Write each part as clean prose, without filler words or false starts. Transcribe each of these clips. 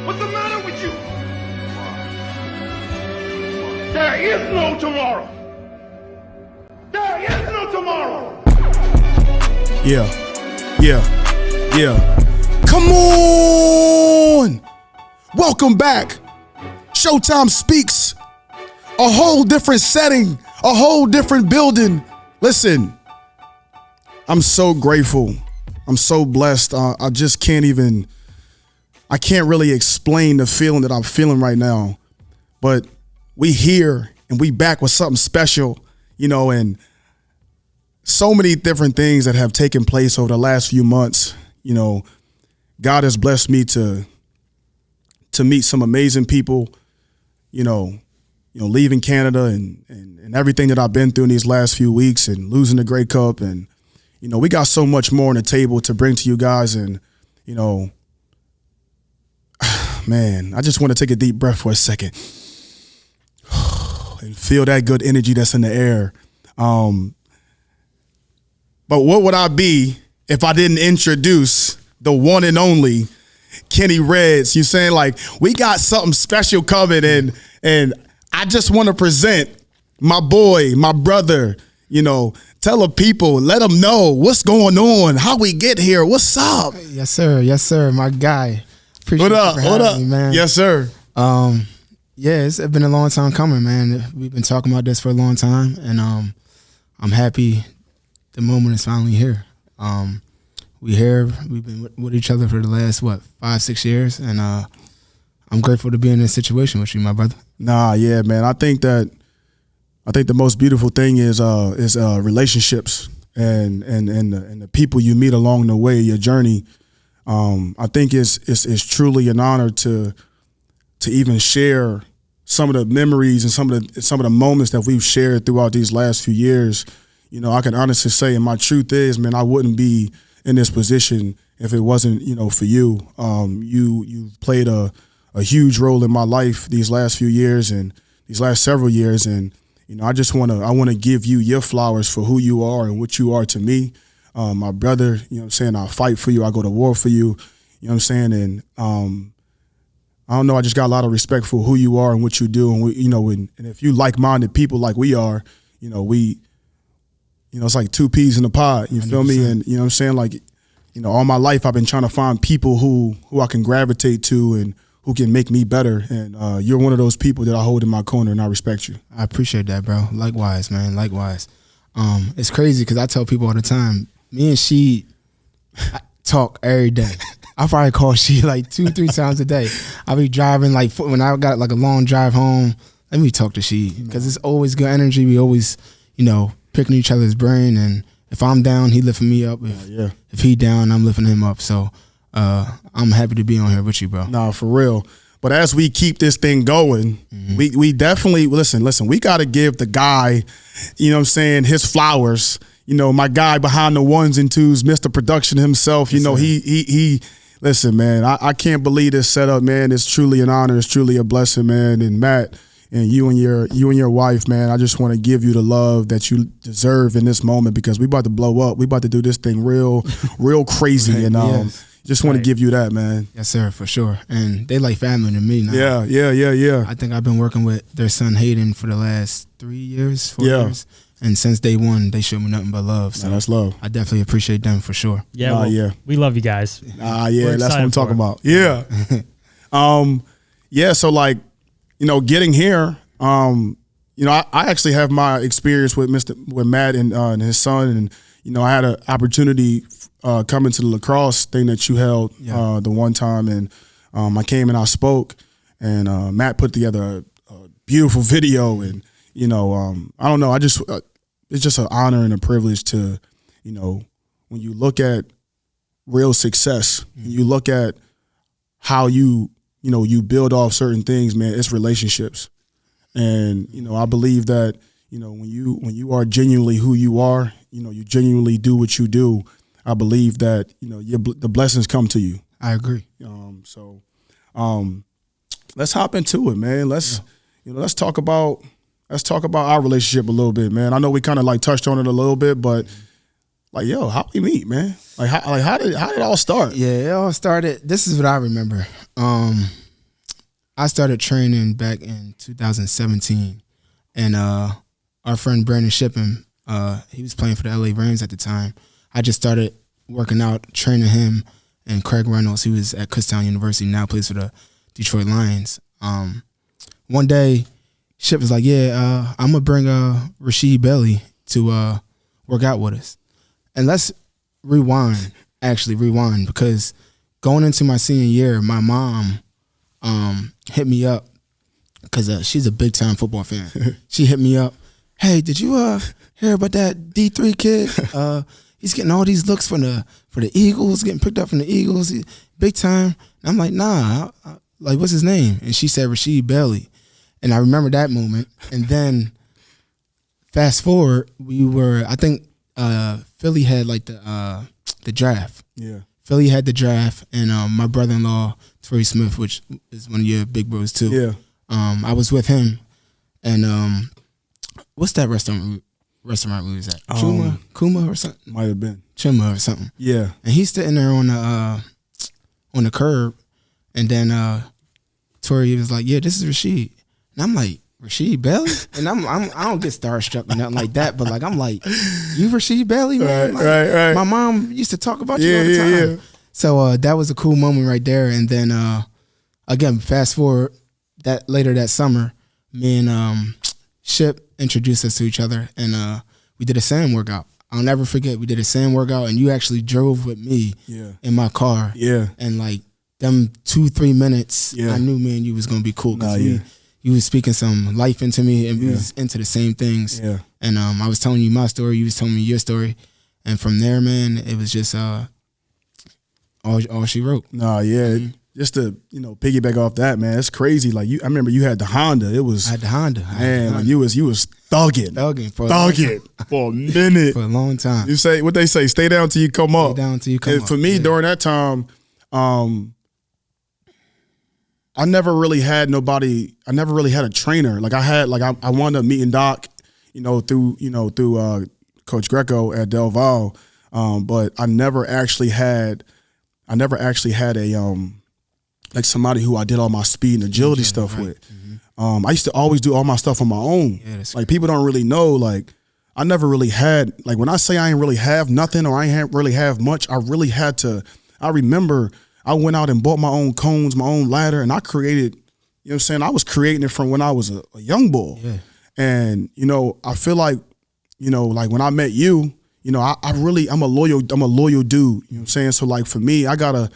What's the matter with you? There is no tomorrow. There is no tomorrow. Yeah. Come on! Welcome back. Showtime Speaks. A whole different setting, a whole different building. Listen, I'm so grateful. I'm so blessed. I just can't really explain the feeling that I'm feeling right now. But we here and we back with something special, and so many different things that have taken place over the last few months. God has blessed me to meet some amazing people, leaving Canada and everything that I've been through in these last few weeks and losing the Grey Cup. And, we got so much more on the table to bring to you guys. And, man, I just want to take a deep breath for a second and feel that good energy that's in the air. But what would I be if I didn't introduce the one and only Kenny Reds? You saying, like, we got something special coming, and I just want to present my boy, my brother, tell the people, let them know what's going on, how we get here, what's up? Yes, sir, my guy. Appreciate What up, you for having me, man. Yes, sir. Yeah, it's been a long time coming, man. We've been talking about this for a long time, and I'm happy the moment is finally here. We've been with each other for the last, 5-6 years, and I'm grateful to be in this situation with you, my brother. Nah, yeah, man. I think the most beautiful thing is relationships and the people you meet along the way, your journey. I think it's truly an honor to even share some of the memories and some of the moments that we've shared throughout these last few years. I can honestly say, and my truth is, man, I wouldn't be in this position if it wasn't, for you. You've played a huge role in my life these last few years and these last several years. And, I want to give you your flowers for who you are and what you are to me. My brother, I'll fight for you. I go to war for you. You know what I'm saying? And, I don't know. I just got a lot of respect for who you are and what you do. And, and if you like-minded people like we are, it's like two peas in a pod, you 100%. Feel me? And you know what I'm saying? Like, all my life I've been trying to find people who I can gravitate to and who can make me better. And you're one of those people that I hold in my corner, and I respect you. I appreciate that, bro. Likewise, man. Likewise. It's crazy because I tell people all the time, me and she talk every day. I probably call she like 2-3 times a day. I'll be driving, like when I got like a long drive home, let me talk to she because it's always good energy. We always, picking each other's brain, and if I'm down, he lifting me up. If he down, I'm lifting him up. So I'm happy to be on here with you, bro. Nah, for real. But as we keep this thing going, we definitely listen. We got to give the guy, his flowers. My guy behind the ones and twos, Mr. Production himself. He listen, man. I can't believe this setup, man. It's truly an honor. It's truly a blessing, man. And Matt, and you and your wife, man, I just want to give you the love that you deserve in this moment because we about to blow up. We about to do this thing real crazy. Right, and just want to give you that, man. Yes, sir, for sure. And they like family to me now. Yeah. I think I've been working with their son Hayden for the last 4 years. And since day one, they showed me nothing but love. So that's love. I definitely appreciate them for sure. Yeah, we love you guys. That's what I'm talking about. Yeah. So like, getting here, I actually have my experience with Matt and his son, and I had an opportunity coming to the lacrosse thing that you held the one time, and I came and I spoke, and Matt put together a beautiful video, and I don't know, it's just an honor and a privilege to, when you look at real success, you look at how you build off certain things, man, it's relationships. And, I believe that, when you are genuinely who you are, you genuinely do what you do, I believe that, the blessings come to you. I agree. Let's hop into it, man. Let's talk about our relationship a little bit, man. I know we kind of like touched on it a little bit, but like, how we meet, man? How did it all start? Yeah, it all started. This is what I remember. I started training back in 2017, and our friend Brandon Shippen, he was playing for the LA Rams at the time. I just started working out, training him, and Craig Reynolds, he was at Kutztown University, now plays for the Detroit Lions. One day, Ship was like, I'm going to bring Rasheed Bailey to work out with us. And let's rewind, because going into my senior year, my mom hit me up because she's a big-time football fan. She hit me up, hey, did you hear about that D3 kid? He's getting all these looks for the Eagles, getting picked up from the Eagles, big time. And I'm like, nah, like, what's his name? And she said Rasheed Bailey. And I remember that moment. And then fast forward, I think Philly had like the draft. Yeah. Philly had the draft, and my brother-in-law, Torrey Smith, which is one of your big bros too. Yeah. I was with him, and what's that restaurant we was at? Kuma or something? Might have been. Chuma or something. Yeah. And he's sitting there on the curb, and then Tori was like, "Yeah, this is Rasheed," and I'm like, "Rasheed Bailey?" And I don't get starstruck or nothing like that, but like I'm like, "You Rasheed Bailey, man?" Right. My mom used to talk about you all the time. Yeah. So that was a cool moment right there. And then again, fast forward later that summer, me and Ship introduced us to each other, and we did a sand workout. I'll never forget, we did a sand workout, and you actually drove with me in my car. Yeah. And like them 2-3 minutes, Yeah. I knew me and you was gonna be cool because you was speaking some life into me, and we was into the same things. Yeah. And I was telling you my story, you was telling me your story, and from there, man, it was just all she wrote. Nah, yeah. Just to, piggyback off that, man, it's crazy. Like I remember you had the Honda. I had the Honda. Man, like you was thugging. For a minute. For a long time. You say what they say, stay down till you come up. Stay down till you come and up. For me, during that time, I never really had nobody. I never really had a trainer. Like I wound up meeting Doc, through Coach Greco at Del Valle, but I never actually had a like somebody who I did all my speed and agility stuff with. I used to always do all my stuff on my own. Yeah, like people don't really know. Like I never really had. Like when I say I ain't really have nothing or I ain't really have much, I really had to. I remember I went out and bought my own cones, my own ladder, and I created. You know what I'm saying? I was creating it from when I was a young boy. Yeah. And I feel like, like when I met you, I'm a loyal dude. You know what I'm saying? So like for me, I gotta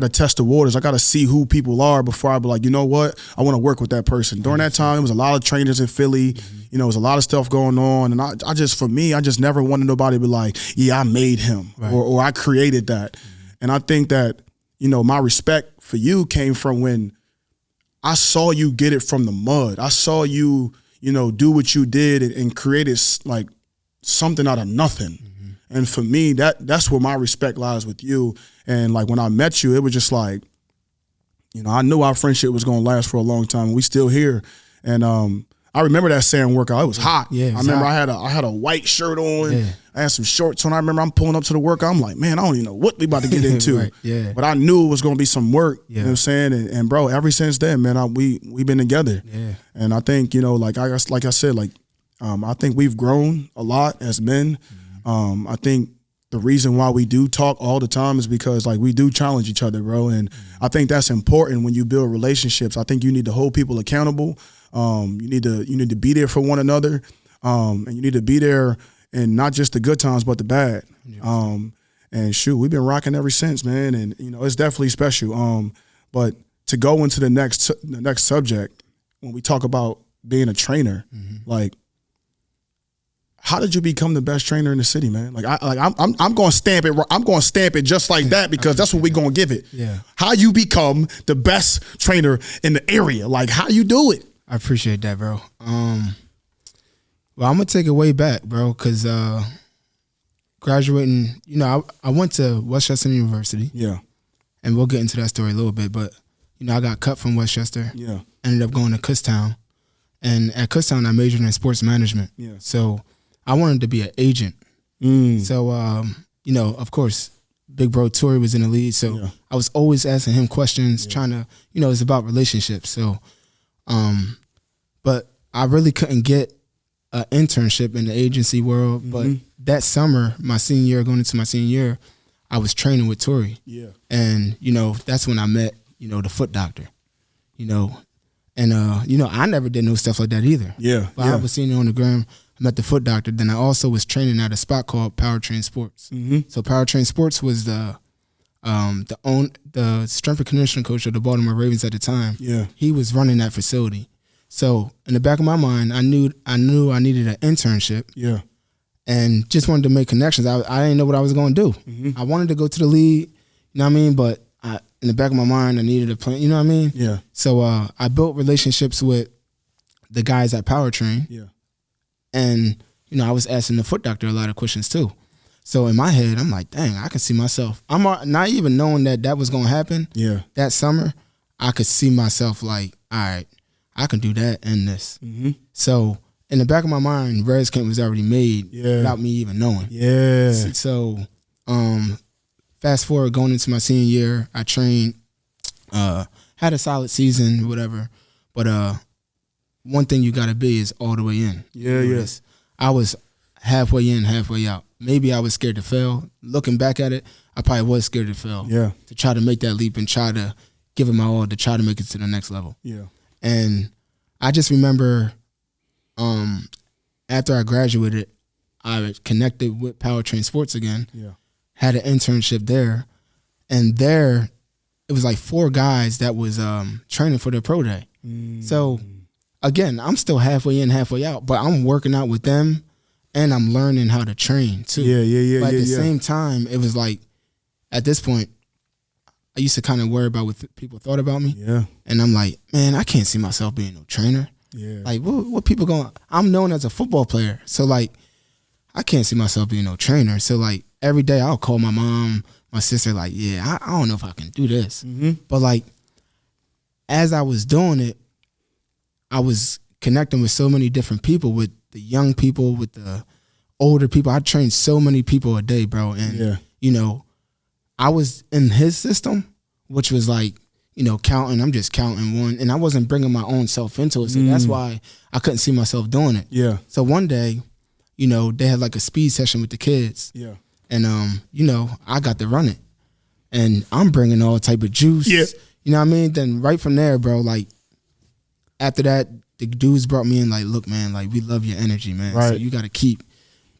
test the waters. I gotta see who people are before I be like, you know what? I want to work with that person. During that time, there was a lot of trainers in Philly. There was a lot of stuff going on, and I just never wanted nobody to be like, yeah, I made him or I created that. And I think that my respect for you came from when I saw you get it from the mud. I saw you do what you did and created like something out of nothing. And for me, that's where my respect lies with you. And like when I met you, it was just like, I knew our friendship was gonna last for a long time. We still here. And I remember that sand workout. It was hot. Yeah, I remember I had a white shirt on. Yeah. I had some shorts on. I remember I'm pulling up to the workout. I'm like, man, I don't even know what we about to get into. Right. Yeah. But I knew it was gonna be some work. Yeah. You know what I'm saying? And bro, ever since then, man, we've been together. Yeah. And I think, like I said, I think we've grown a lot as men. I think the reason why we do talk all the time is because like we do challenge each other, bro. And I think that's important when you build relationships. I think you need to hold people accountable. You need to be there for one another. And you need to be there in not just the good times, but the bad. And shoot, we've been rocking ever since, man. And it's definitely special. But to go into the next subject, when we talk about being a trainer, like, how did you become the best trainer in the city, man? I'm going to stamp it. I'm going to stamp it just like that because that's what we're going to give it. Yeah. How you become the best trainer in the area? Like how you do it? I appreciate that, bro. Well, I'm gonna take it way back, bro, because graduating, I went to Westchester University. Yeah. And we'll get into that story a little bit, but I got cut from Westchester. Yeah. Ended up going to Kutztown, and at Kutztown I majored in sports management. Yeah. So I wanted to be an agent. So of course, big bro Tori was in the lead. So I was always asking him questions, trying to, it's about relationships. So, but I really couldn't get an internship in the agency world. But that summer, my senior year, going into my senior year, I was training with Tori. Yeah. And, that's when I met, the foot doctor, and, I never did no stuff like that either. Yeah. But I was seeing it on the gram. I met the foot doctor. Then I also was training at a spot called Powertrain Sports. So Powertrain Sports was the strength and conditioning coach of the Baltimore Ravens at the time. Yeah. He was running that facility. So in the back of my mind, I knew I needed an internship. Yeah. And just wanted to make connections. I didn't know what I was going to do. I wanted to go to the league, but in the back of my mind, I needed a plan, you know what I mean? Yeah. So I built relationships with the guys at Powertrain. Yeah. And, I was asking the foot doctor a lot of questions too. So in my head, I'm like, dang, I can see myself. I'm not even knowing that was going to happen. Yeah. That summer, I could see myself like, all right, I can do that and this. So in the back of my mind, Res Camp was already made without me even knowing. Yeah. So fast forward, going into my senior year, I trained, had a solid season, whatever. But one thing you got to be is all the way in. Yeah. I was halfway in, halfway out. Maybe I was scared to fail. Looking back at it, I probably was scared to fail. Yeah. To try to make that leap and try to give it my all to try to make it to the next level. Yeah. And I just remember after I graduated, I connected with Powertrain Sports again. Yeah. Had an internship there. And there, it was like 4 guys that was training for their pro day. So, again, I'm still halfway in, halfway out, but I'm working out with them and I'm learning how to train too. Yeah. But at the same time, it was like, at this point, I used to kind of worry about what people thought about me. Yeah. And I'm like, man, I can't see myself being no trainer. Yeah. Like, what people going? I'm known as a football player. So, like, I can't see myself being no trainer. So, like, every day I'll call my mom, my sister, like, yeah, I don't know if I can do this. But, like, as I was doing it, I was connecting with so many different people, with the young people, with the older people. I trained so many people a day, bro. And, I was in his system, which was like, counting. I'm just counting one. And I wasn't bringing my own self into it. So that's why I couldn't see myself doing it. Yeah. So one day, they had like a speed session with the kids. Yeah. And, I got to run it. And I'm bringing all type of juice. Yeah. You know what I mean? Then right from there, bro, like, after that, the dudes brought me in like, look, man, like, we love your energy, man. Right. So you got to keep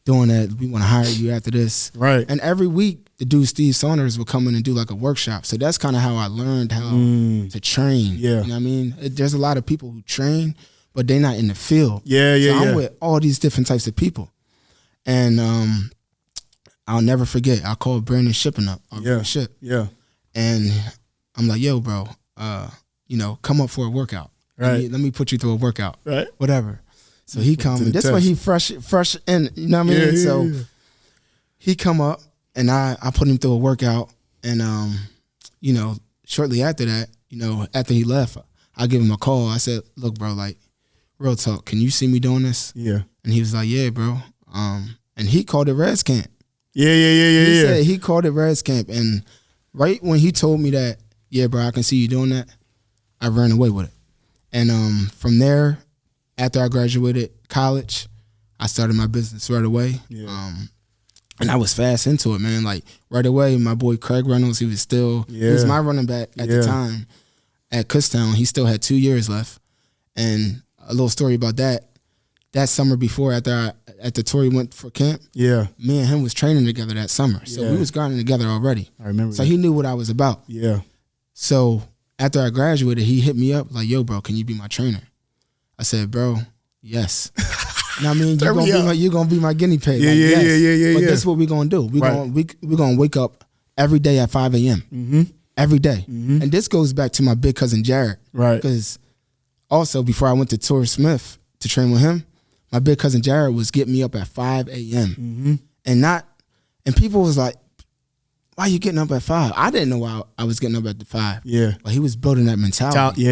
doing that. We want to hire you after this. Right. And every week, the dude Steve Saunders would come in and do like a workshop. So that's kind of how I learned how to train. Yeah. You know what I mean? There's a lot of people who train, but they're not in the field. Yeah. So I'm with all these different types of people. And I'll never forget, I called Brandon Shipping up. Ship. Yeah. And I'm like, yo, bro, come up for a workout. Right. Let me put you through a workout. Right. Whatever. So he come. This way he fresh in. You know what I mean? So he come up and I put him through a workout. And shortly after that, after he left, I give him a call. I said, look, bro, like, real talk, can you see me doing this? Yeah. And he was like, yeah, bro. And he called it Res Camp. Yeah. He said he called it Res Camp. And right when he told me that, yeah, bro, I can see you doing that, I ran away with it. And from there, after I graduated college, I started my business right away. Yeah. And I was fast into it, man. Like, right away, my boy Craig Reynolds, he was my running back at the time at Kutztown. He still had 2 years left. And a little story about that summer before, after Tori went for camp, me and him was training together that summer. So we was grinding together already. I remember that. He knew what I was about. Yeah. So after I graduated, he hit me up like, yo, bro, can you be my trainer? I said, bro, yes. You know what I mean? You're gonna be my guinea pig. Yeah, like, yes. But this is what we're gonna do. We're gonna wake up every day at 5 a.m. Every day. And this goes back to my big cousin Jared. Right. Because also before I went to Torrey Smith to train with him, my big cousin Jared was getting me up at 5 a.m. And people was like, why are you getting up at 5? I didn't know why I was getting up at the 5. Yeah. But he was building that mentality.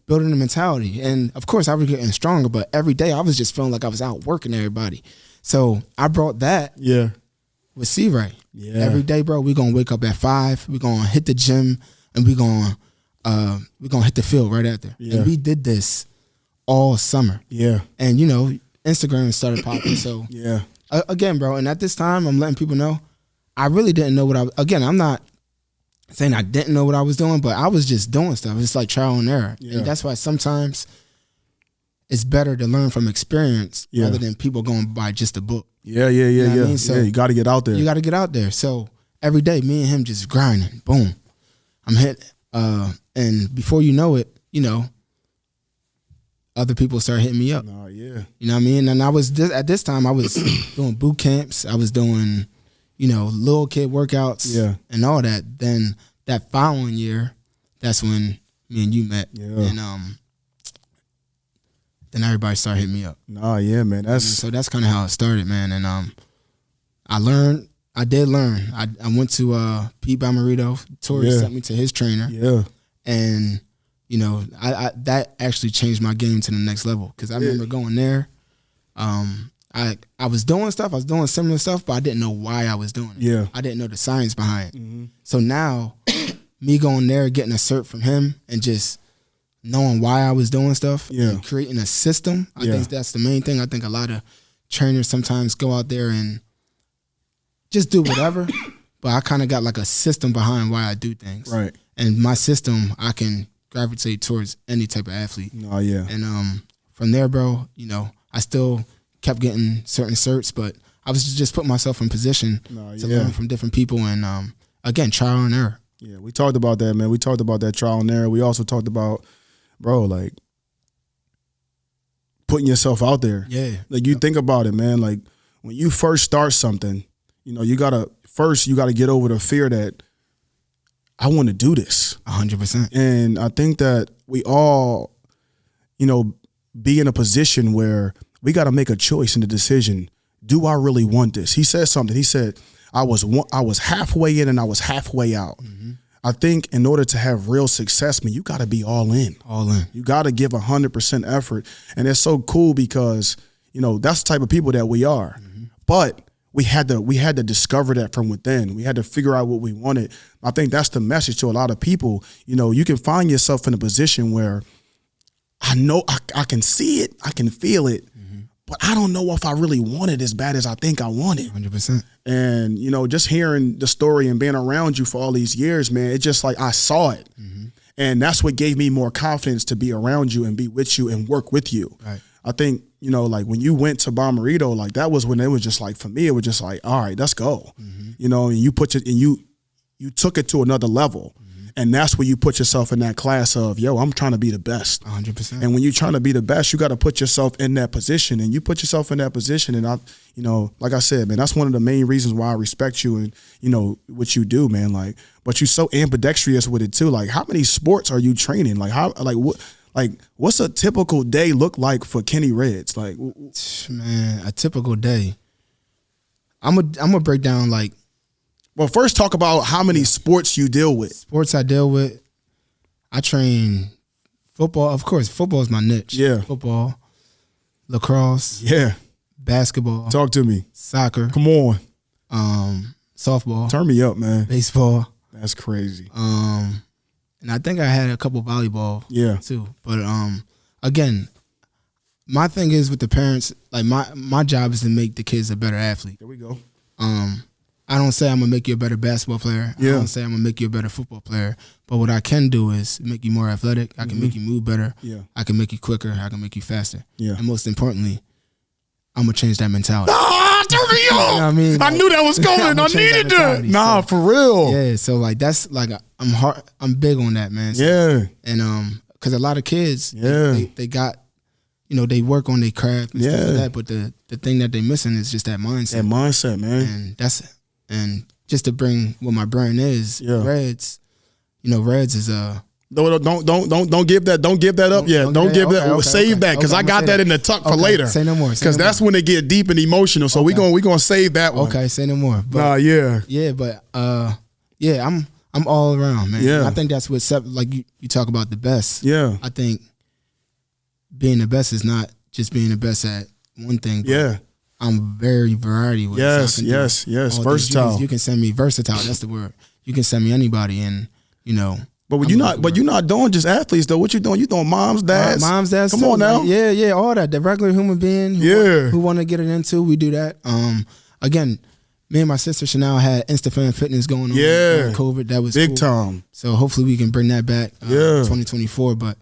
Building the mentality. And of course I was getting stronger, but every day I was just feeling like I was out working everybody. So I brought that with C-Ray. Yeah. Every day, bro, we gonna wake up at 5. We gonna hit the gym, and we gonna hit the field right after. Yeah. And we did this all summer. Yeah. And you know, Instagram started popping. So Yeah. Again, bro, and at this time, I'm letting people know I really didn't know what I'm not saying I didn't know what I was doing, but I was just doing stuff. It's like trial and error. Yeah. And that's why sometimes it's better to learn from experience rather than people going by just a book. Yeah. You know what I mean? So you got to get out there. You got to get out there. So every day, me and him just grinding. Boom. I'm hit. And before you know it, you know, other people start hitting me up. Nah, yeah. You know what I mean? And at this time, I was doing boot camps. I was doing, you know, little kid workouts and all that. Then that following year, that's when me and you met. Yeah. And then everybody started hitting me up. Nah, yeah, man. So that's kind of how it started, man. And I did learn. I went to Pete Bomarito. Tori sent me to his trainer. Yeah. And you know, I that actually changed my game to the next level because I remember going there. I was doing stuff. I was doing similar stuff, but I didn't know why I was doing it. Yeah. I didn't know the science behind it. Mm-hmm. So now, me going there, getting a cert from him, and just knowing why I was doing stuff, and creating a system. I think that's the main thing. I think a lot of trainers sometimes go out there and just do whatever, but I kind of got like a system behind why I do things. Right. And my system, I can gravitate towards any type of athlete. Oh yeah. And from there, bro, you know, I still kept getting certain certs, but I was just putting myself in position to learn from different people and again, trial and error. Yeah, we talked about that, man. We talked about that trial and error. We also talked about, bro, like putting yourself out there. Yeah. Like you think about it, man. Like when you first start something, you know, you gotta get over the fear that I want to do this. 100%. And I think that we all, you know, be in a position where we got to make a choice and a decision. Do I really want this? He said something. He said, I was halfway in and I was halfway out. Mm-hmm. I think in order to have real success, man, you got to be all in. All in. You got to give 100% effort. And it's so cool because, you know, that's the type of people that we are. Mm-hmm. But we had to discover that from within. We had to figure out what we wanted. I think that's the message to a lot of people. You know, you can find yourself in a position where I know I can see it, I can feel it, but I don't know if I really want it as bad as I think I want it. 100%. And, you know, just hearing the story and being around you for all these years, man, it's just like I saw it. Mm-hmm. And that's what gave me more confidence to be around you and be with you and work with you. Right. I think, you know, like when you went to Bomarito, like that was when it was just like, for me, it was just like, all right, let's go. Mm-hmm. You know, and you took it to another level. Mm-hmm. And that's where you put yourself in that class of, yo, I'm trying to be the best. 100%. And when you're trying to be the best, you got to put yourself in that position. And you put yourself in that position. And I, you know, like I said, man, that's one of the main reasons why I respect you and, you know, what you do, man. Like, but you're so ambidextrous with it too. Like, how many sports are you training? Like, what's a typical day look like for Kenny Reds? Like, man, a typical day. I'm gonna break down like. Well, first talk about how many sports you deal with. Sports I deal with. I train football. Of course, football is my niche. Yeah. Football, lacrosse. Yeah. Basketball. Talk to me. Soccer. Come on. Softball. Turn me up, man. Baseball. That's crazy. And I think I had a couple volleyball too. But again, my thing is with the parents, like my job is to make the kids a better athlete. There we go. I don't say I'm gonna make you a better basketball player. Yeah. I don't say I'm gonna make you a better football player. But what I can do is make you more athletic. I can make you move better. Yeah. I can make you quicker. I can make you faster. Yeah. And most importantly, I'm gonna change that mentality. Turn me on. You know what I mean? I knew that was coming. I needed that. Nah, for real. Yeah. So like that's like I'm big on that, man. So, Yeah. And because a lot of kids, they got, you know, they work on their craft and stuff like that, but the thing that they missing is just that mindset. That mindset, man. And just to bring what my brand is, Reds. You know, Reds is Don't give that up yet. Don't give that. Save that because I got that in the tuck for later. Say no more. Because that's when they get deep and emotional. So we gonna save that one. Okay, say no more. But, but I'm all around, man. Yeah. I think that's what like you talk about the best. Yeah. I think being the best is not just being the best at one thing. But I'm very variety with it. So Yes. Versatile. You can send me versatile. That's the word. You can send me anybody, and But you're not doing just athletes though. What you doing? You doing moms, dads? Moms, dads. Come too. on now. Yeah, all that. The regular human being who want to get it into, we do that. Again, me and my sister Chanel had Instafan Fitness going on during COVID. That was big cool. time. So hopefully we can bring that back 2024. But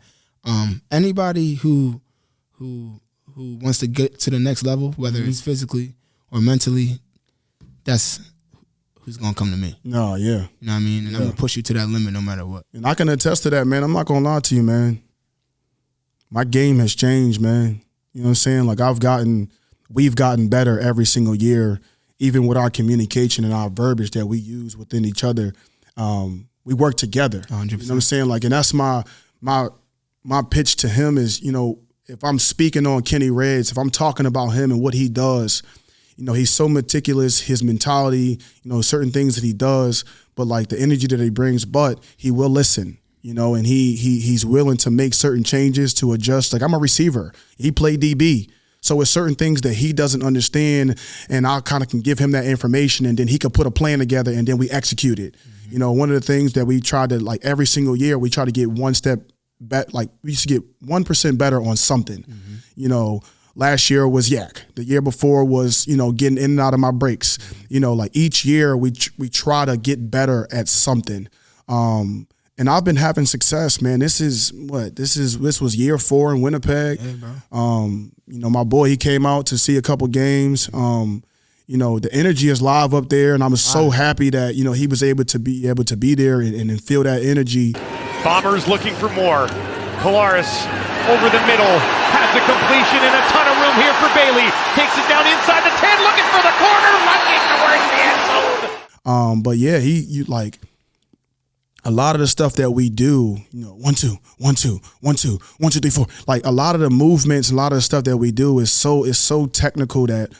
anybody who wants to get to the next level, whether it's physically or mentally, that's who's gonna come to me. No, yeah. You know what I mean? And I'm gonna push you to that limit no matter what. And I can attest to that, man. I'm not gonna lie to you, man. My game has changed, man. You know what I'm saying? Like we've gotten better every single year, even with our communication and our verbiage that we use within each other. We work together. 100%. You know what I'm saying? Like, and that's my pitch to him is, if I'm speaking on Kenny Reds, if I'm talking about him and what he does, he's so meticulous, his mentality, certain things that he does, but like the energy that he brings, but he will listen, and he's willing to make certain changes to adjust. Like, I'm a receiver. He played DB. So it's certain things that he doesn't understand, and I kind of can give him that information, and then he could put a plan together, and then we execute it. Mm-hmm. One of the things that we try to, like, every single year, we try to get one step back. Like, we used to get 1% better on something. Mm-hmm. Last year was yak. The year before was, getting in and out of my breaks. Mm-hmm. Like each year we try to get better at something. And I've been having success, man. This was year 4 in Winnipeg. Yeah, bro. My boy, he came out to see a couple games. The energy is live up there, and I'm so happy that, he was able to be there and feel that energy. Bombers looking for more. Polaris over the middle, has the completion and a ton of room here for Bailey. Takes it down inside the 10, looking for the corner, looking towards the end zone. But yeah, you like a lot of the stuff that we do, 1 2 1 2 1 2 1 2 3 4. Like, a lot of the movements, a lot of the stuff that we do is so technical that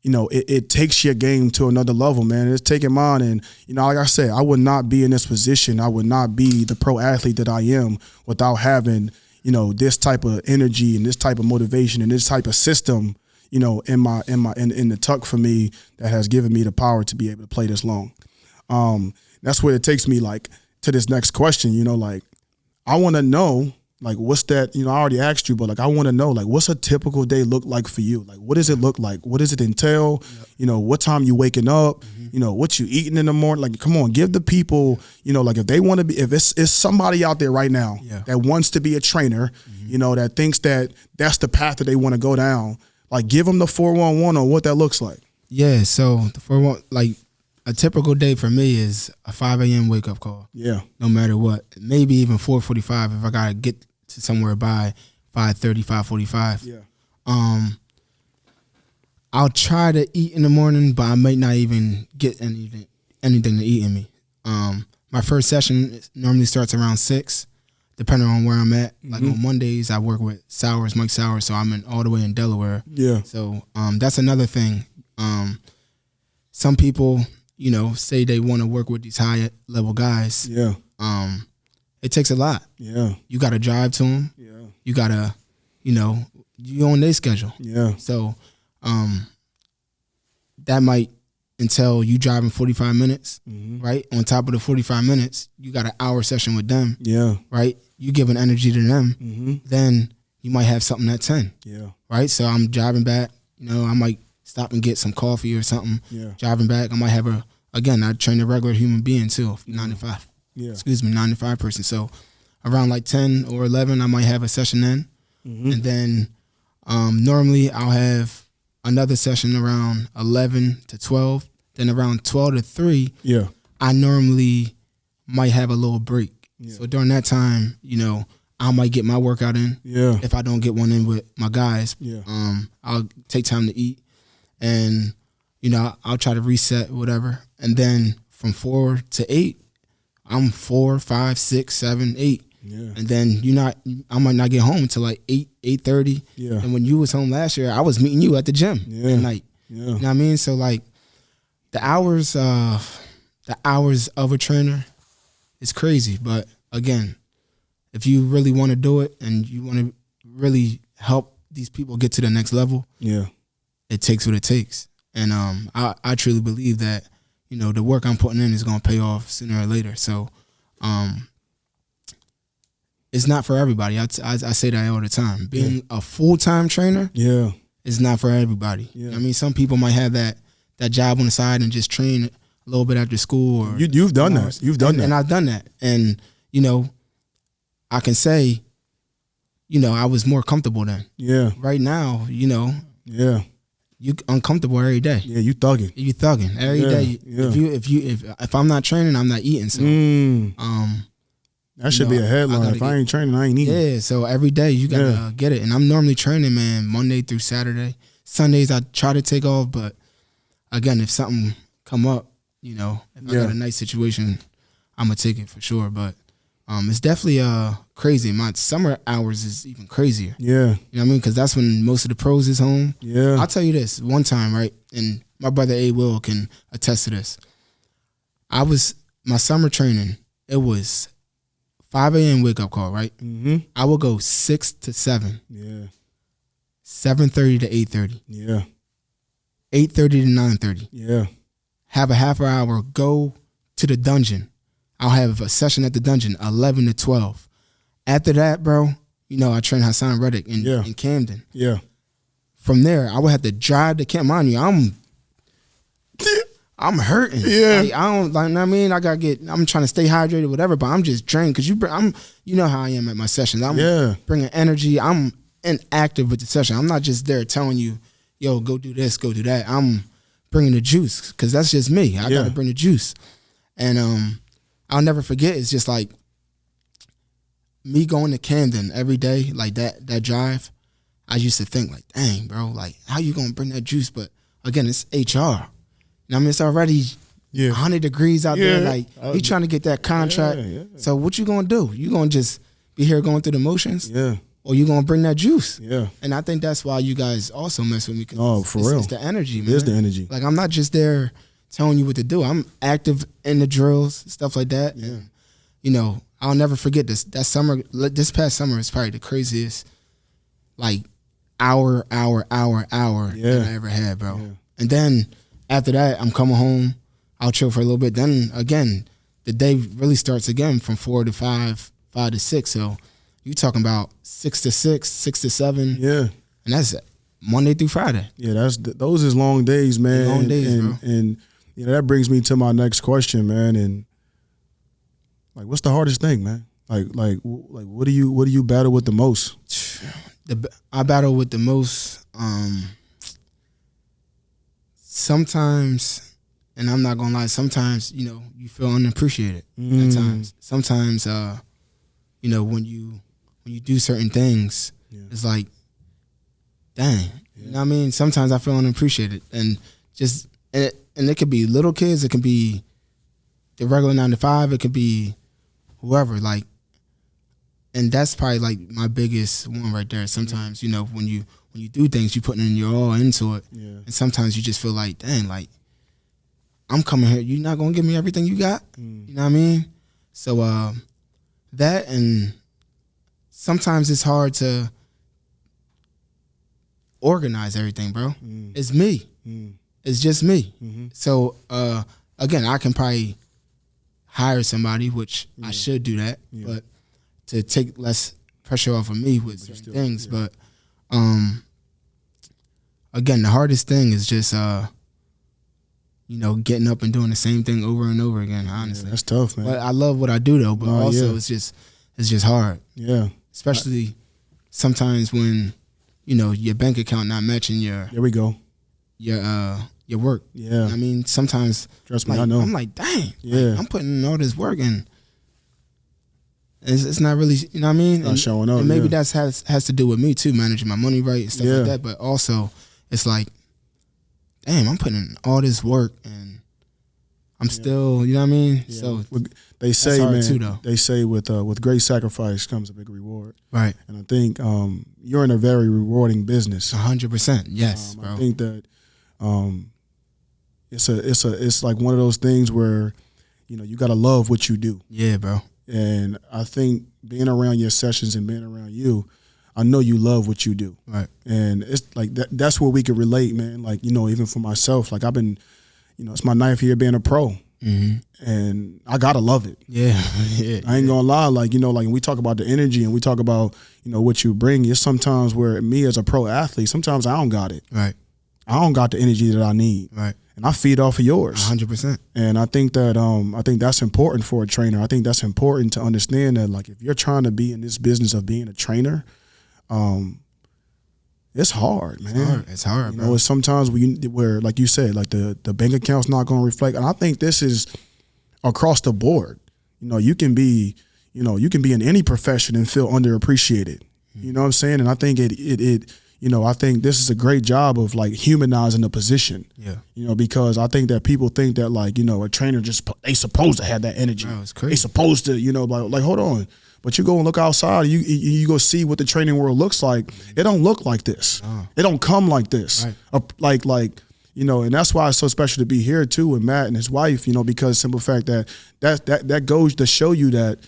it takes your game to another level, man. It's taking mine, and like I said, I would not be in this position. I would not be the pro athlete that I am without having this type of energy and this type of motivation and this type of system, in the tuck for me that has given me the power to be able to play this long. That's where it takes me, like, to this next question. Like, I want to know, like, what's that? I already asked you, but like, I want to know, like, what's a typical day look like for you? Like, what does it look like? What does it entail? Yep. What time you waking up? Mm-hmm. What you eating in the morning? Like, come on, give the people, like, if they want to be, if it's somebody out there right now that wants to be a trainer, that thinks that that's the path that they want to go down, like, give them the 411 on what that looks like. Yeah. So the 411, like, a typical day for me is a 5 a.m. wake up call. Yeah. No matter what. Maybe even 4:45 if I gotta get to somewhere by 5:30, 5:45. Yeah. I'll try to eat in the morning, but I might not even get anything to eat in me. My first session normally starts around 6, depending on where I'm at. Mm-hmm. Like, on Mondays, I work with Mike Sowers, so I'm all the way in Delaware. Yeah. So that's another thing. Some people, say they want to work with these high level guys. Yeah. It takes a lot. Yeah. You got to drive to them. Yeah. You got to, you on their schedule. Yeah. So, that might entail you driving 45 minutes, right? On top of the 45 minutes, you got an hour session with them. Yeah. Right? You giving energy to them. Then you might have something at 10. Yeah. Right? So I'm driving back, I might stop and get some coffee or something. Yeah. Driving back, I might have I train a regular human being too, 9 to 5. Yeah. 9 to 5 person. So around like 10 or 11, I might have a session then. And then normally I'll have another session around 11 to 12. Then around 12 to 3, I normally might have a little break. Yeah. So during that time, I might get my workout in. Yeah. If I don't get one in with my guys, I'll take time to eat. And, I'll try to reset, whatever. And then from 4 to 8, I'm 4, 5, 6, 7, 8. Yeah. And then I might not get home until like 8:30. Yeah. And when you was home last year, I was meeting you at the gym at night. Yeah. You know what I mean? So, like, the hours of a trainer is crazy. But again, if you really want to do it and you want to really help these people get to the next level, it takes what it takes. And I truly believe that, you know, the work I'm putting in is going to pay off sooner or later. So it's not for everybody. I say that all the time. Being a full-time trainer is not for everybody. I mean, some people might have that job on the side and just train a little bit after school. Or You've done that. You've done that. And I've done that. And, you know, I can say, you know, I was more comfortable then. Yeah. Right now, you know. Yeah. You uncomfortable every day. Yeah, you thugging. You thugging every day. Yeah. If I'm not training, I'm not eating. So that should be a headline. If I ain't training, I ain't eating. Yeah, so every day you gotta get it. And I'm normally training, man, Monday through Saturday. Sundays I try to take off, but again, if something come up, you know, if I got a nice situation, I'm gonna take it for sure. But it's definitely crazy. My summer hours is even crazier. Yeah. You know what I mean? Because that's when most of the pros is home. Yeah. I'll tell you this, one time, right? And my brother A. Will can attest to this. My summer training, it was 5 a.m. wake up call, right? Mm-hmm. I will go 6 to 7. Yeah. 7:30 to 8:30. Yeah. 8:30 to 9:30. Yeah. Have a half an hour, go to the dungeon. I'll have a session at the dungeon, 11 to 12. After that, bro, you know, I train Hassan Reddick in Camden. Yeah. From there, I would have to drive to Camden. Mind you, I'm hurting. Yeah. Like, I don't, like, you know what I mean? I'm trying to stay hydrated, whatever, but I'm just drained because you know how I am at my sessions. I'm bringing energy. I'm inactive with the session. I'm not just there telling you, yo, go do this, go do that. I'm bringing the juice because that's just me. I got to bring the juice. And I'll never forget, it's just like me going to Camden every day, like that drive. I used to think like, dang, bro, like how you going to bring that juice? But again, it's HR. You know what I mean? It's already 100 degrees out there. Like he trying to get that contract. So what you going to do? You going to just be here going through the motions? Yeah. Or you going to bring that juice? Yeah. And I think that's why you guys also mess with me. For real. It's the energy, man. It is the energy. Like I'm not just there telling you what to do. I'm active in the drills, stuff like that. Yeah. And, you know, I'll never forget this. That summer, this past summer is probably the craziest, like, hour that I ever had, bro. Yeah. And then after that, I'm coming home. I'll chill for a little bit. Then again, the day really starts again from 4 to 5, 5 to 6. So you talking about 6 to 6, 6 to 7. Yeah. And that's Monday through Friday. Yeah, those is long days, man. Long days, and, bro. And you know, that brings me to my next question, man. And like, what's the hardest thing, man? Like what do you battle with the most? I battle with the most. Sometimes, and I'm not gonna lie, sometimes, you know, you feel unappreciated at times. Sometimes, you know, when you do certain things, it's like, dang, you know what I mean? Sometimes I feel unappreciated, and it could be little kids, it could be the regular 9 to 5, it could be whoever, like, and that's probably like my biggest one right there. Sometimes, you know, when you do things, you putting in your all into it, and sometimes you just feel like, dang, like, I'm coming here, you're not gonna give me everything you got, you know what I mean? So that, and sometimes it's hard to organize everything, bro. It's me. It's just me. So again, I can probably hire somebody, which I should do that, but to take less pressure off of me with certain things. But again, the hardest thing is just you know, getting up and doing the same thing over and over again, honestly. That's tough, man. But I love what I do though, but also it's just hard. Yeah. Especially sometimes when, you know, your bank account not matching your There we go. your work. Yeah. I mean, sometimes Trust me, like, I know. I'm like, dang. Yeah. Like, I'm putting in all this work and it's not really, you know what I mean? Not showing up. And maybe that has to do with me too, managing my money right and stuff like that. But also, it's like, damn, I'm putting in all this work and I'm still, you know what I mean? Yeah. So they say, hard man, too, though. they say with great sacrifice comes a big reward. Right. And I think you're in a very rewarding business. 100%. Yes, bro. I think that it's like one of those things where, you know, you gotta love what you do. Yeah, bro. And I think being around your sessions and being around you, I know you love what you do. Right. And it's like that's where we could relate, man. Like, you know, even for myself, like I've been, you know, it's my 9th year being a pro. And I gotta love it. Yeah. I ain't gonna lie, like, you know, like when we talk about the energy and we talk about, you know, what you bring, it's sometimes where me as a pro athlete, sometimes I don't got it. Right. I don't got the energy that I need. Right. And I feed off of yours. 100%. And I think that I think that's important for a trainer. I think that's important to understand that, like, if you're trying to be in this business of being a trainer, it's hard, man. It's hard, you bro. know, it's sometimes where, like you said, like the bank account's not going to reflect. And I think this is across the board. You know, you can be in any profession and feel underappreciated. You know what I'm saying? And I think you know, I think this is a great job of like humanizing the position. Yeah. You know, because I think that people think that, like, you know, a trainer they supposed to have that energy. Bro, it's crazy. They supposed to, you know, like hold on. But you go and look outside, you go see what the training world looks like. It don't look like this. It don't come like this. Right. Like, you know, and that's why it's so special to be here too with Matt and his wife, you know, because simple fact that goes to show you that,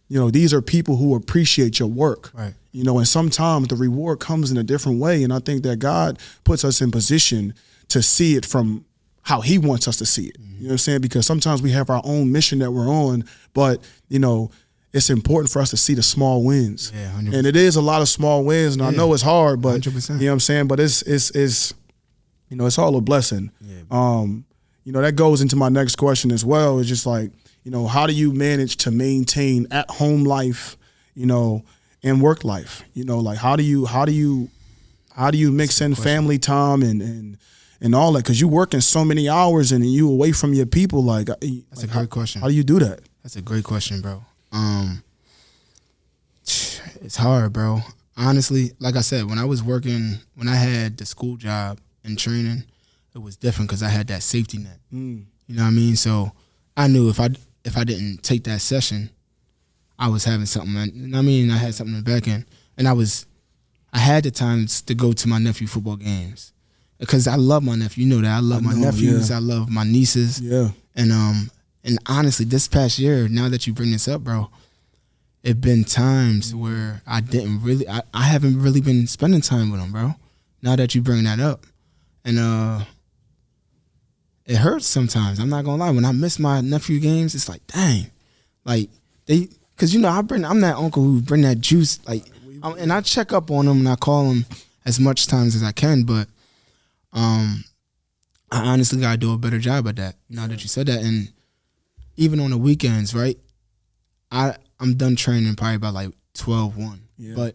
you know, these are people who appreciate your work. Right. You know, and sometimes the reward comes in a different way. And I think that God puts us in position to see it from how he wants us to see it. You know what I'm saying? Because sometimes we have our own mission that we're on, but, you know, it's important for us to see the small wins. Yeah, 100%. And it is a lot of small wins, and I know it's hard, but 100%. you know what I'm saying? But it's you know, it's all a blessing. Yeah, you know, that goes into my next question as well. It's just like, you know, how do you manage to maintain at home life, you know, and work life? You know, like how do you mix in family time and all that? Because you working so many hours and you away from your people. That's a great question. How do you do that? That's a great question, bro. It's hard, bro. Honestly, like I said, when I had the school job and training, it was different because I had that safety net. You know what I mean? So I knew if I didn't take that session, I was having something. You know what I mean? I had something in the back end, and I had the time to go to my nephew football games because I love my nephew. You know that I love my nephews. Yeah. I love my nieces. Yeah. And honestly, this past year, now that you bring this up, bro, it been times where I haven't really been spending time with them, bro. Now that you bring that up. And it hurts sometimes. I'm not gonna lie. When I miss my nephew games, it's like, dang. Like, because, you know, I'm that uncle who bring that juice, like, and I check up on them and I call them as much times as I can, but I honestly gotta do a better job at that now that you said that. And even on the weekends, right? I'm done training probably by like 12-1. Yeah. But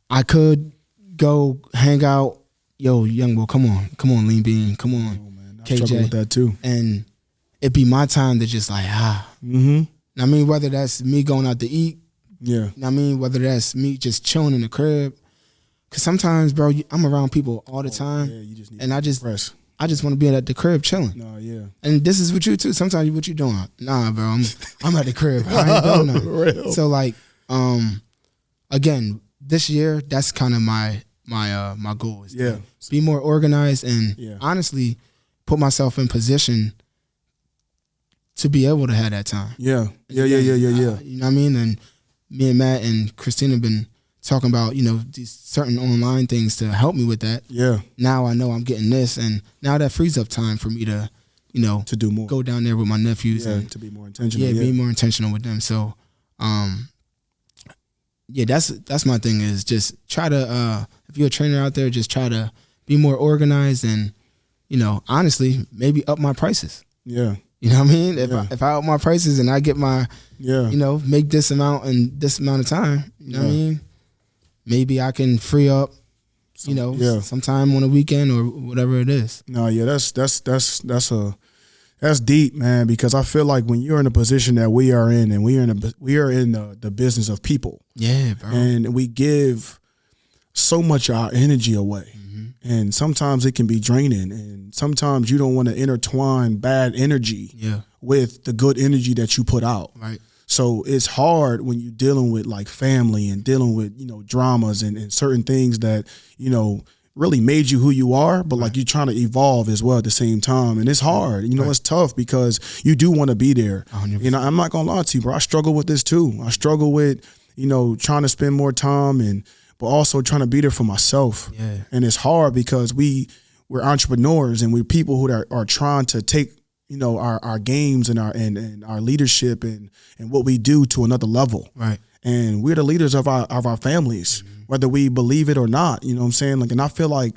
I could go hang out. Yo, young boy, come on, Lean Bean, come on, man. I KJ. struggle with that too. And it'd be my time to just like, I mean, whether that's me going out to eat, I mean, whether that's me just chilling in the crib. Because sometimes, bro, I'm around people all the time, you just need and I just rest. I just want to be at the crib chilling. No, yeah. And this is with you too. Sometimes what you doing? Nah, bro, I'm at the crib. I ain't doing nothing. Real. So like, again, this year that's kind of my goal is to be more organized and honestly put myself in position to be able to have that time. Yeah. You know what I mean? And me and Matt and Christina have been talking about, you know, these certain online things to help me with that. Yeah. Now I know I'm getting this, and now that frees up time for me to, you know, to do more, go down there with my nephews and to be more intentional. Be more intentional with them. So, that's my thing is just try to, if you're a trainer out there, just try to be more organized and, you know, honestly, maybe up my prices. Yeah. You know what I mean? If I up my prices and I get my, you know, make this amount in this amount of time, you know what I mean? Maybe I can free up, you know, sometime on a weekend or whatever it is. No, yeah, that's deep, man. Because I feel like when you're in a position that we are in, and we are in the business of people, bro, and we give so much of our energy away, and sometimes it can be draining, and sometimes you don't want to intertwine bad energy with the good energy that you put out, right? So it's hard when you're dealing with like family and dealing with, you know, dramas and certain things that, you know, really made you who you are, but like you're trying to evolve as well at the same time. And it's hard, you know, it's tough because you do want to be there. 100%. You know, I'm not going to lie to you, bro. I struggle with this too. I struggle with, trying to spend more time but also trying to be there for myself. Yeah. And it's hard because we're entrepreneurs and we're people who are trying to take, our games and our leadership and what we do to another level. Right. And we're the leaders of our families, whether we believe it or not. You know what I'm saying? Like, and I feel like,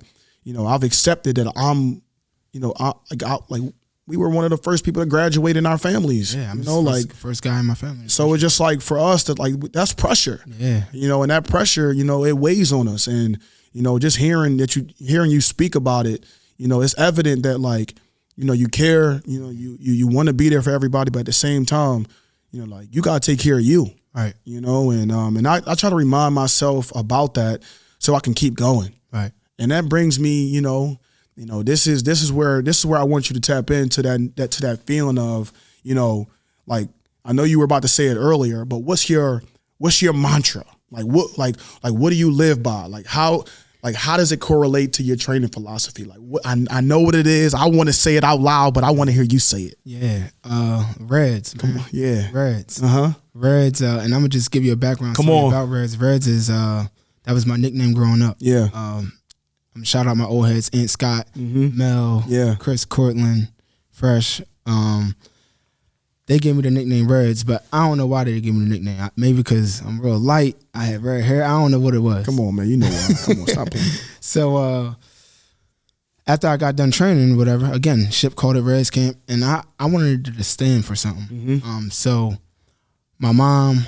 I've accepted that I'm, we were one of the first people to graduate in our families. Yeah, I'm first guy in my family. So it's just like for us that's pressure. Yeah. And that pressure, it weighs on us. And, just hearing you speak about it, it's evident that you care, you want to be there for everybody, but at the same time, you gotta take care of you. Right. And I try to remind myself about that so I can keep going. Right. And that brings me, this is where I want you to tap into that feeling of, I know you were about to say it earlier, but what's your mantra? What do you live by? How does it correlate to your training philosophy? I know what it is. I want to say it out loud, but I want to hear you say it. Yeah. Reds. Come on. Yeah. Reds. Uh-huh. Reds. And I'm gonna just give you a background story about Reds. Reds is that was my nickname growing up. Yeah. I'm shout out my old heads, Aunt Scott, Mel, Chris Cortland, Fresh. They gave me the nickname Reds, but I don't know why they gave me the nickname. Maybe because I'm real light. I had red hair. I don't know what it was. Come on, man. You know why. Come on, stop playing. So after I got done training, whatever, again, Ship called it Reds Camp, and I wanted it to stand for something. So my mom,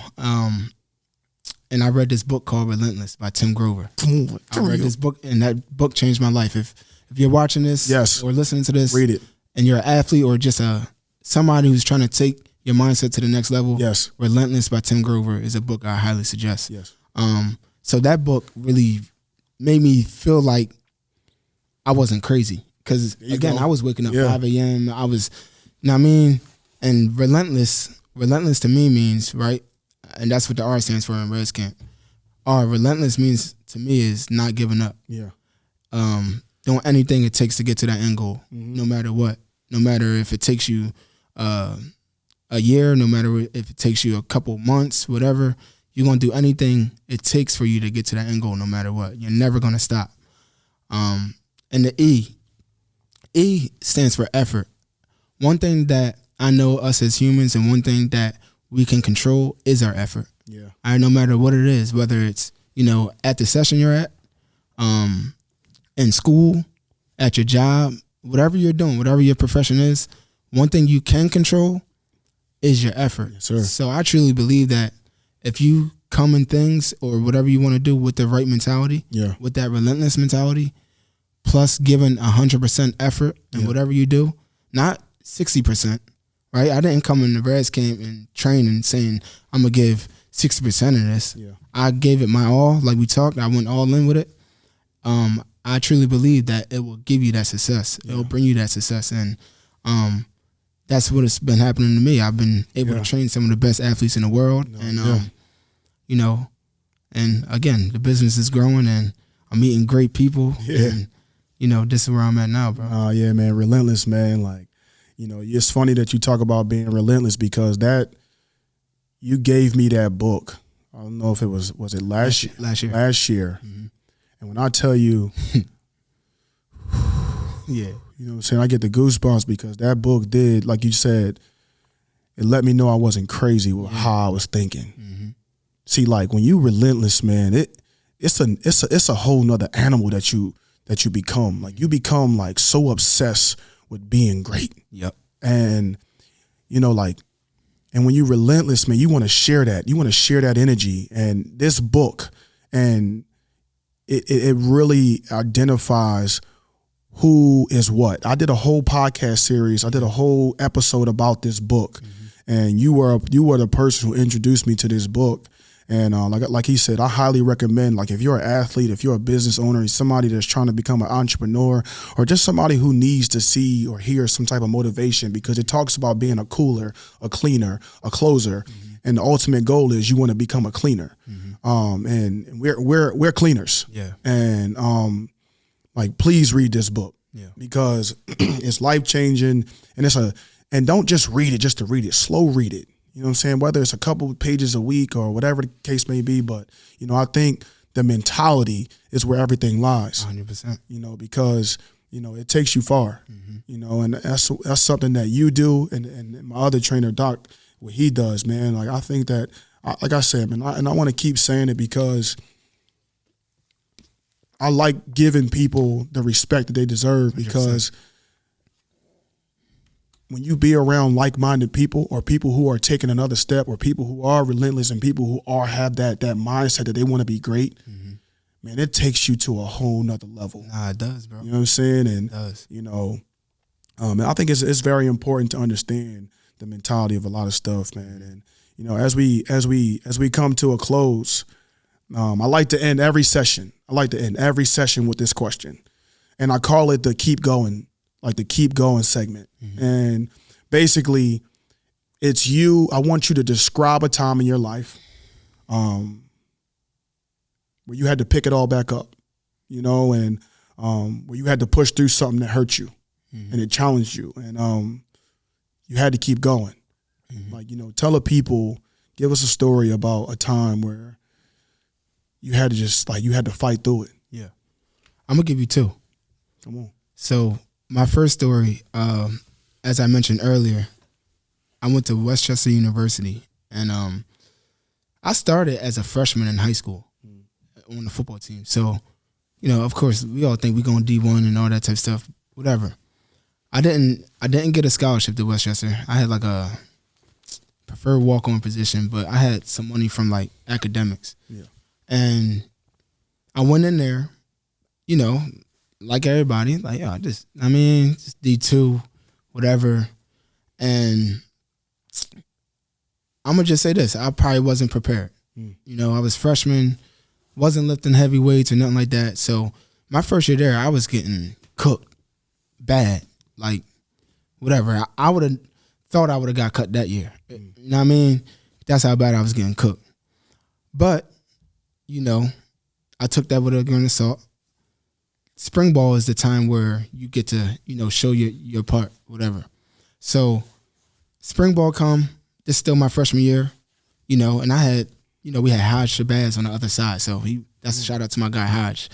and I read this book called Relentless by Tim Grover. I read this book, and that book changed my life. If you're watching this or listening to this, read it. And you're an athlete or just somebody who's trying to take your mindset to the next level, Relentless by Tim Grover is a book I highly suggest. Yes. So that book really made me feel like I wasn't crazy. Because, again, I was waking up 5 a.m. I was, and Relentless to me means, right, and that's what the R stands for in Reds Camp. Relentless means to me is not giving up. Yeah. Doing anything it takes to get to that end goal, no matter what. No matter if it takes you a year, no matter if it takes you a couple months, whatever, you're going to do anything it takes for you to get to that end goal no matter what. You're never going to stop. And the E stands for effort. One thing that I know us as humans and one thing that we can control is our effort. Yeah. All right, no matter what it is, whether it's, at the session you're at, in school, at your job, whatever you're doing, whatever your profession is, one thing you can control is your effort. Yes, sir. So I truly believe that if you come in things or whatever you want to do with the right mentality, with that relentless mentality, plus giving 100% effort in whatever you do, not 60%, right? I didn't come in the Reds Camp and train and saying, I'm going to give 60% of this. Yeah. I gave it my all. Like we talked, I went all in with it. I truly believe that it will give you that success. It will bring you that success. And that's what has been happening to me. I've been able to train some of the best athletes in the world. And, and again, the business is growing and I'm meeting great people. Yeah. And, this is where I'm at now, bro. Yeah, man. Relentless, man. It's funny that you talk about being relentless because you gave me that book. I don't know if it was it last year? Last year. Mm-hmm. And when I tell you, you know what I'm saying, I get the goosebumps because that book did, like you said, it let me know I wasn't crazy with how I was thinking. Mm-hmm. See, when you relentless, man, it's a whole nother animal that you become. You become so obsessed with being great. Yep. And and when you relentless, man, you want to share that. You want to share that energy. And this book, and it really identifies who is what. I did a whole podcast series. I did a whole episode about this book. Mm-hmm. And you were the person who introduced me to this book. And like he said, I highly recommend, if you're an athlete, if you're a business owner, somebody that's trying to become an entrepreneur, or just somebody who needs to see or hear some type of motivation, because it talks about being a cooler, a cleaner, a closer. Mm-hmm. And the ultimate goal is you want to become a cleaner. Mm-hmm. And we're cleaners. Yeah. And please read this book. Yeah. Because it's life changing, and and don't just read it just to read it. Slow read it. You know what I'm saying? Whether it's a couple of pages a week or whatever the case may be, but, you know, I think the mentality is where everything lies. 100%. You know, because, you know, it takes you far, you know, and that's something that you do and my other trainer, Doc, what he does, man. Like, I think that, like I said, man, I want to keep saying it because I like giving people the respect that they deserve, because 100%. when you be around like-minded people or people who are taking another step or people who are relentless and people who have that mindset that they want to be great, man, it takes you to a whole nother level. Nah, it does, bro. You know what I'm saying? And, It does. you know, and I think it's very important to understand the mentality of a lot of stuff, man. And, you know, as we come to a close, I like to end every session. With this question. And I call it the keep going, like the keep going segment. And basically it's I want you to describe a time in your life where you had to pick it all back up, you know, and where you had to push through something that hurt you and it challenged you, and you had to keep going. Like, you know, tell the people, give us a story about a time where you had to just, like, you had to fight through it. Yeah. I'm going to give you two. Come on. So my first story, as I mentioned earlier, I went to Westchester University, and I started as a freshman in high school on the football team. So, you know, of course, we all think we're going D1 and all that type of stuff, whatever. I didn't get a scholarship to Westchester. I had like a preferred walk-on position, but I had some money from like academics. Yeah. And I went in there, you know, like everybody, like, yo, just D2, whatever. And I'm going to just say this. I probably wasn't prepared. You know, I was freshman, wasn't lifting heavy weights or nothing like that. So my first year there, I was getting cooked bad. Like, whatever. I would have thought I would have got cut that year. You know what I mean? That's how bad I was getting cooked. But, you know, I took that with a grain of salt. Spring ball is the time where you get to, you know, show your part, whatever. So spring ball come, this is still my freshman year, you know, and I had, you know, we had Hodge Shabazz on the other side. So that's a shout out to my guy Hodge.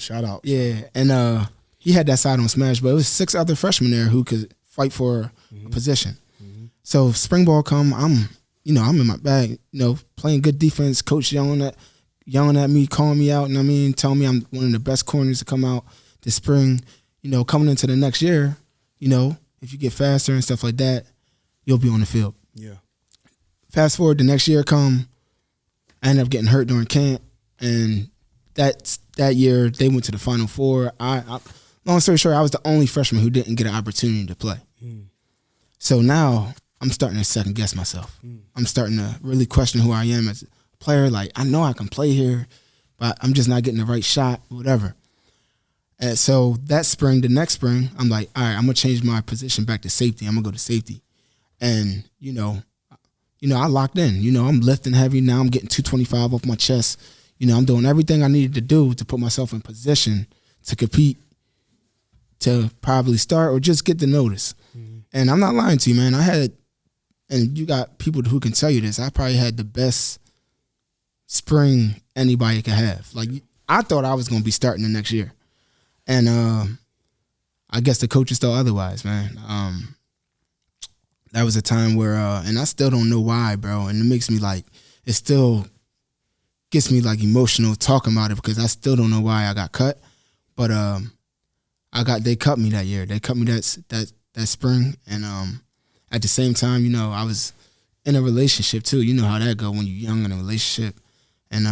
Shout out. Yeah. And he had that side on Smash, but it was 6 other freshmen there who could fight for a position. So spring ball come, I'm in my bag, you know, playing good defense, coach yelling at me, calling me out, and I mean, telling me I'm one of the best corners to come out this spring. You know, coming into the next year, you know, if you get faster and stuff like that, you'll be on the field. Yeah. Fast forward, the next year come, I ended up getting hurt during camp, and that year they went to the Final Four. I long story short, I was the only freshman who didn't get an opportunity to play. So now I'm starting to second guess myself. I'm starting to really question who I am as a player. Like, I know I can play here, but I'm just not getting the right shot, whatever. And so that spring, the next spring, I'm like, all right, I'm going to change my position back to safety. I'm going to go to safety. And, you know, I locked in. You know, I'm lifting heavy. Now I'm getting 225 off my chest. You know, I'm doing everything I needed to do to put myself in position to compete, to probably start or just get the notice. And I'm not lying to you, man. I had, and you got people who can tell you this, I probably had the best spring anybody could have. Like, I thought I was going to be starting the next year. And I guess the coaches thought otherwise, man. That was a time where, and I still don't know why, bro. And it makes me like, it still gets me like emotional talking about it because I still don't know why I got cut. But they cut me that year. They cut me that spring. And at the same time, you know, I was in a relationship too. You know how that go when you're young in a relationship. And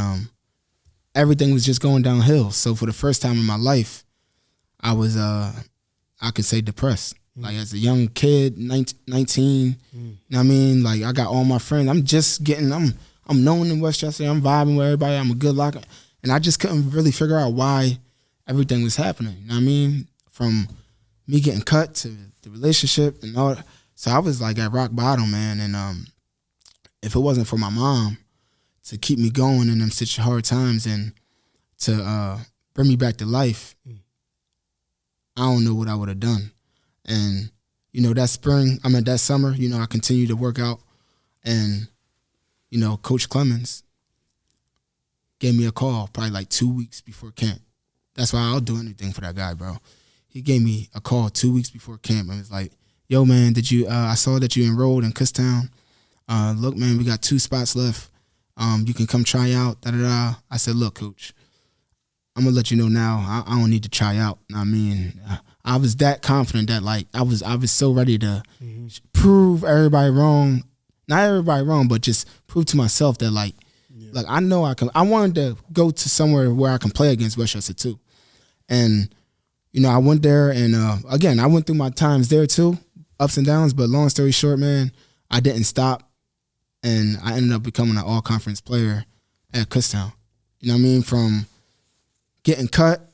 everything was just going downhill. So for the first time in my life, I was, I could say depressed. Like as a young kid, 19, you know what I mean? Like I got all my friends. I'm known in Westchester. I'm vibing with everybody. I'm a good locker. And I just couldn't really figure out why everything was happening. You know what I mean? From me getting cut to the relationship and all that. So I was like at rock bottom, man. And if it wasn't for my mom to keep me going in them such hard times and to bring me back to life, I don't know what I would have done. And, you know, that summer, you know, I continued to work out And, you know, Coach Clemens gave me a call probably like 2 weeks before camp. That's why I'll do anything for that guy, bro. He gave me a call 2 weeks before camp and was like, yo, man, I saw that you enrolled in Kutztown. Look, man, we got 2 spots left. You can come try out, da-da-da. I said, look, Coach, I'm going to let you know now, I don't need to try out. I mean, I was that confident that, like, I was so ready to prove everybody wrong. Not everybody wrong, but just prove to myself that, like, I know I can. I wanted to go to somewhere where I can play against Westchester, too. And, you know, I went there, and, again, I went through my times there, too, ups and downs. But long story short, man, I didn't stop. And I ended up becoming an all-conference player at Kutztown. You know what I mean? From getting cut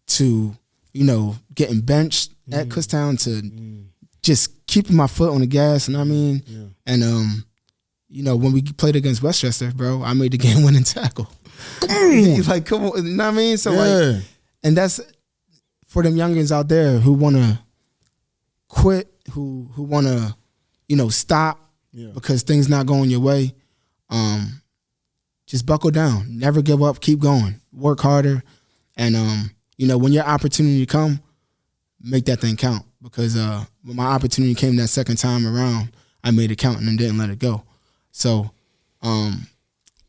to, you know, getting benched at Kutztown to just keeping my foot on the gas, you know what I mean? Yeah. And, you know, when we played against Westchester, bro, I made the game-winning tackle. Like, come on, you know what I mean? So, like, and that's for them youngins out there who want to quit, who want to, you know, stop. Yeah. Because things not going your way, just buckle down. Never give up. Keep going. Work harder. And, you know, when your opportunity come, make that thing count. Because when my opportunity came that second time around, I made it count and didn't let it go. So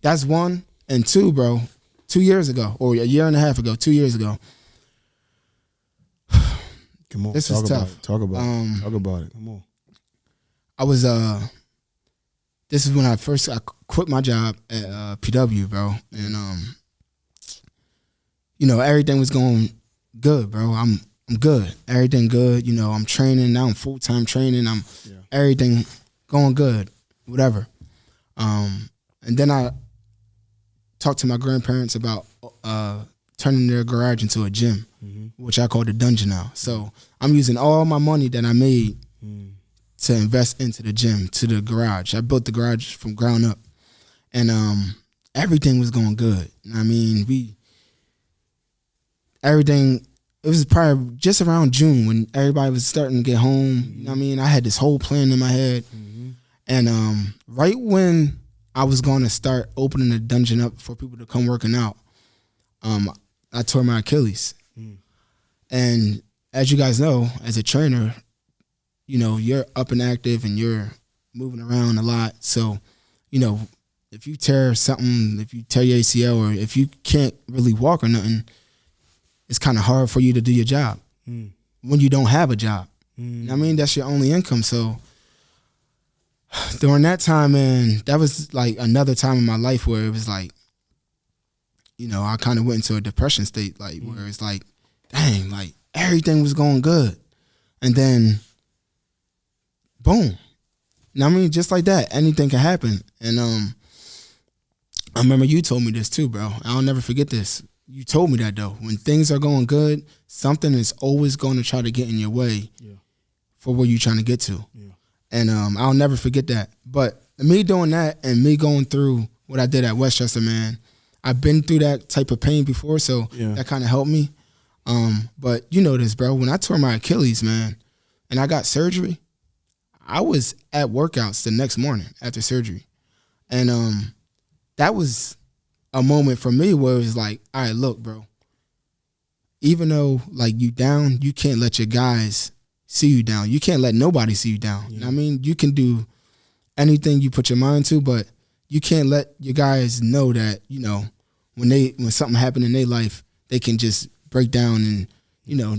that's 1. And 2, bro, 2 years ago, or a year and a half ago, 2 years ago. Come on. This was tough. Talk about it. Come on. I was this is when I quit my job at PW, bro. And you know, everything was going good, bro. I'm good. Everything good. You know, I'm training now. I'm full-time training. Everything going good. Whatever. And then I talked to my grandparents about turning their garage into a gym, which I call the dungeon now. So I'm using all my money that I made to invest into the gym, to the garage. I built the garage from ground up. And everything was going good. I mean, it was probably just around June when everybody was starting to get home. You know what I mean? I had this whole plan in my head. And right when I was going to start opening the dungeon up for people to come working out, I tore my Achilles. And as you guys know, as a trainer, you know, you're up and active and you're moving around a lot. So, you know, if you tear something, if you tear your ACL or if you can't really walk or nothing, it's kind of hard for you to do your job when you don't have a job. You know what I mean? That's your only income. So during that time, man, that was like another time in my life where it was like, you know, I kind of went into a depression state, like where it's like, dang, like everything was going good. And then boom. You know what I mean? Just like that, anything can happen. And I remember you told me this too, bro. I'll never forget this. You told me that though. When things are going good, something is always going to try to get in your way for where you're trying to get to. Yeah. And I'll never forget that. But me doing that and me going through what I did at Westchester, man, I've been through that type of pain before, so that kind of helped me. But you know this, bro. When I tore my Achilles, man, and I got surgery, I was at workouts the next morning after surgery. And that was a moment for me where it was like, all right, look, bro, even though like you down, you can't let your guys see you down. You can't let nobody see you down. You know what I mean? You can do anything you put your mind to, but you can't let your guys know that, you know, when something happened in their life, they can just break down and, you know,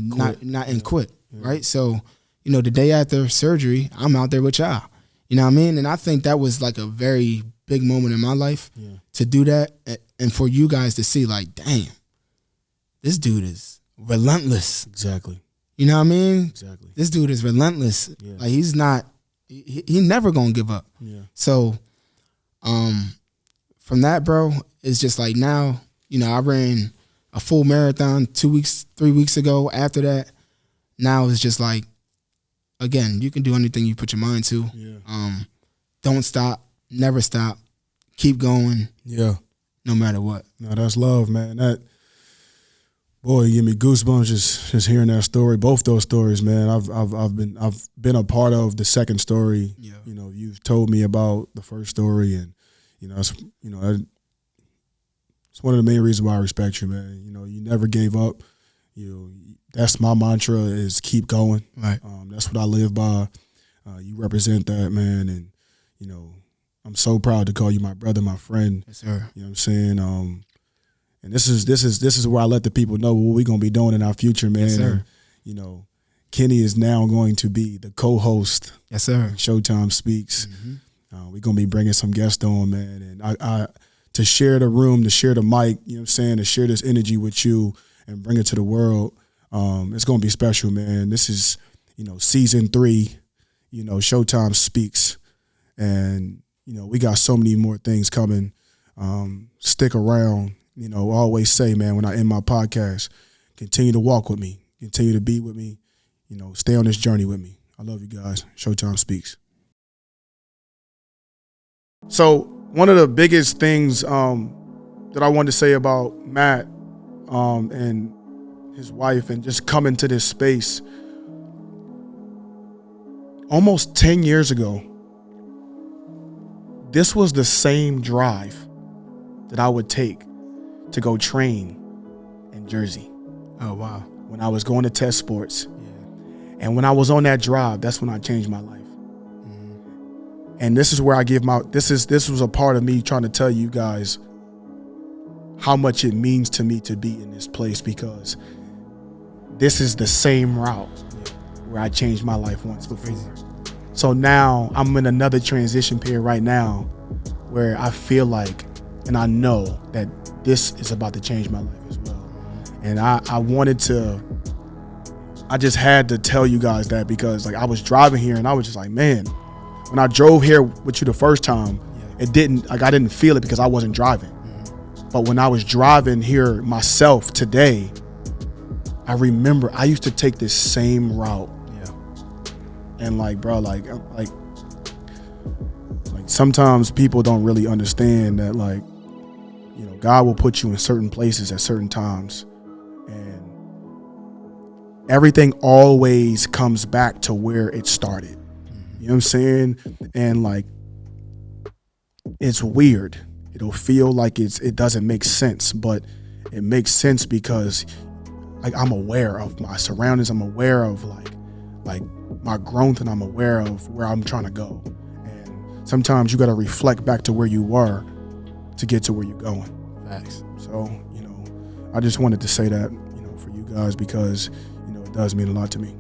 quit. Right? So, you know, the day after surgery, I'm out there with y'all. You know what I mean? And I think that was like a very big moment in my life to do that and for you guys to see like, damn, this dude is relentless. Exactly. You know what I mean? Exactly. This dude is relentless. Yeah. Like he's not, he never gonna give up. Yeah. So, from that, bro, it's just like now, you know, I ran a full marathon 3 weeks ago. After that, now it's just like, again, you can do anything you put your mind to. Yeah. Don't stop, never stop, keep going. Yeah. No matter what. No, that's love, man. Boy, you give me goosebumps just hearing that story. Both those stories, man. I've been a part of the second story. Yeah. You know, you've told me about the first story, and it's one of the main reasons why I respect you, man. You know, you never gave up. That's my mantra, is keep going. Right. That's what I live by. You represent that, man, and I'm so proud to call you my brother, my friend. Yes, sir. You know what I'm saying? And this is where I let the people know what we're gonna be doing in our future, man. Yes, sir. And, Kenny is now going to be the co-host. Yes, sir. Showtime Speaks. Mm-hmm. We're gonna be bringing some guests on, man, and I to share the room, to share the mic, you know what I'm saying, to share this energy with you and bring it to the world. It's gonna be special, man. This is season 3. Showtime Speaks, and we got so many more things coming. Stick around. I always say, man, when I end my podcast, continue to walk with me, continue to be with me, stay on this journey with me. I love you guys. Showtime Speaks. So one of the biggest things that I wanted to say about Matt and his wife and just coming to this space, almost 10 years ago, this was the same drive that I would take to go train in Jersey. Oh, wow. When I was going to test sports. Yeah. And when I was on that drive, that's when I changed my life. Mm-hmm. And this is where I give this was a part of me trying to tell you guys how much it means to me to be in this place, because this is the same route where I changed my life once before. So now I'm in another transition period right now where I feel like, and I know that this is about to change my life as well. And I just had to tell you guys that, because I was driving here and I was just like, man, when I drove here with you the first time, I didn't feel it because I wasn't driving. But when I was driving here myself today, I remember I used to take this same route. Yeah. And bro, sometimes people don't really understand that God will put you in certain places at certain times, and everything always comes back to where it started. You know what I'm saying? And it's weird. It'll feel like it doesn't make sense, but it makes sense because I'm aware of my surroundings. I'm aware of my growth, and I'm aware of where I'm trying to go. And sometimes you got to reflect back to where you were to get to where you're going. Facts. So, I just wanted to say that, for you guys, because, it does mean a lot to me.